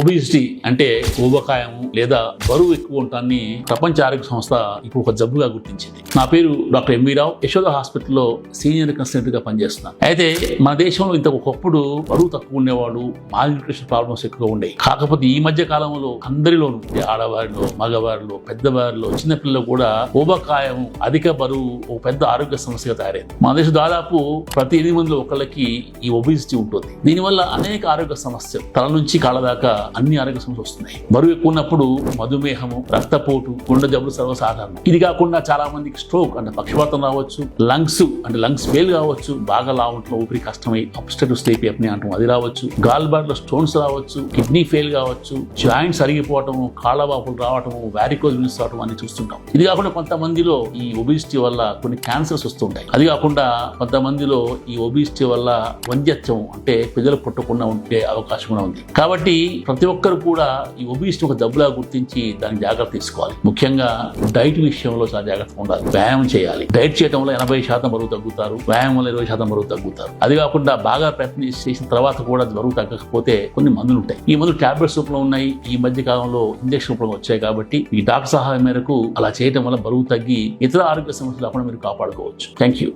Obesity అంటే ఊబకాయం లేదా బరువు ఎక్కువ ఉంటాన్ని ప్రపంచ ఆరోగ్య సంస్థ ఇప్పుడు ఒక జబ్బుగా గుర్తించింది. నా పేరు డాక్టర్ ఎంవి రావు, యశోద హాస్పిటల్లో సీనియర్ కన్సల్టెంట్ గా పనిచేస్తున్నాను. అయితే మన దేశంలో ఇంత ఒకప్పుడు బరువు తక్కువ ఉండేవాడు, మాల్న్యూట్రిషన్ ప్రాబ్లమ్స్ ఎక్కువ ఉండేవి. కాకపోతే ఈ మధ్య కాలంలో అందరిలోనూ ఆడవారిలో, మగవారిలో, పెద్దవారిలో, చిన్నపిల్లలు కూడా ఊబకాయం, అధిక బరువు ఒక పెద్ద ఆరోగ్య సమస్యగా తయారైంది. మన దేశం దాదాపు ప్రతి 8 మందిలో ఒకళ్ళకి ఈ ఒబిసిటీ ఉంటుంది. దీనివల్ల అనేక ఆరోగ్య సమస్యలు, తల నుంచి కాళ్ళ దాకా అన్ని ఆరోగ్య సమస్యలు వస్తున్నాయి. బరువు ఎక్కువ ఉన్నప్పుడు మధుమేహము, రక్తపోటు, గుండె జబ్బులు సర్వసాధారణం. ఇది కాకుండా చాలా మందికి స్ట్రోక్ అంటే పక్షవాతం రావచ్చు, లంగ్స్ ఫెయిల్ కావచ్చు, బాగా లావుంట్లో ఊపిరి కష్టమై అబ్స్ట్రక్టివ్ స్లీప్ అప్నియా అంటాం అది రావచ్చు, గాల్ బ్లాడర్ లో స్టోన్స్ రావచ్చు, కిడ్నీ ఫెయిల్ కావచ్చు, జాయింట్స్ అరిగిపోవటము, కాళ్ళ వాపులు రావటము, వారికోజ్ వెయిన్స్ రావటం అని చూస్తుంటాం. ఇది కాకుండా కొంతమందిలో ఈ ఒబిసిటీ వల్ల కొన్ని క్యాన్సర్స్ వస్తుంటాయి. అది కాకుండా కొంతమందిలో ఈ ఒబిసిటీ వల్ల వంధ్యత్వం అంటే పిల్లలు పుట్టకుండా ఉండే అవకాశం కూడా ఉంది. కాబట్టి ప్రతి ఒక్కరు కూడా ఈ ఒబిసిటీ ఒక జబ్బులా గుర్తించి దానికి జాగ్రత్త తీసుకోవాలి. ముఖ్యంగా డైట్ విషయంలో చాలా జాగ్రత్తగా ఉండాలి. వ్యాయామం చేయాలి. డైట్ చేయడం వల్ల 80% బరువు తగ్గుతారు, వ్యాయామం వల్ల 20% బరువు తగ్గుతారు. అది కాకుండా బాగా ప్రయత్నం చేసిన తర్వాత కూడా బరువు తగ్గకపోతే కొన్ని మందులు ఉంటాయి. ఈ మందులు టాబ్లెట్స్ రూపంలో ఉన్నాయి, ఈ మధ్య కాలంలో ఇంజెక్షన్ రూపంలో వచ్చాయి. కాబట్టి ఈ డాక్టర్ సహాయం మేరకు అలా చేయడం వల్ల బరువు తగ్గి ఇతర ఆరోగ్య సమస్యలు కాకుండా మీరు కాపాడుకోవచ్చు. Thank you.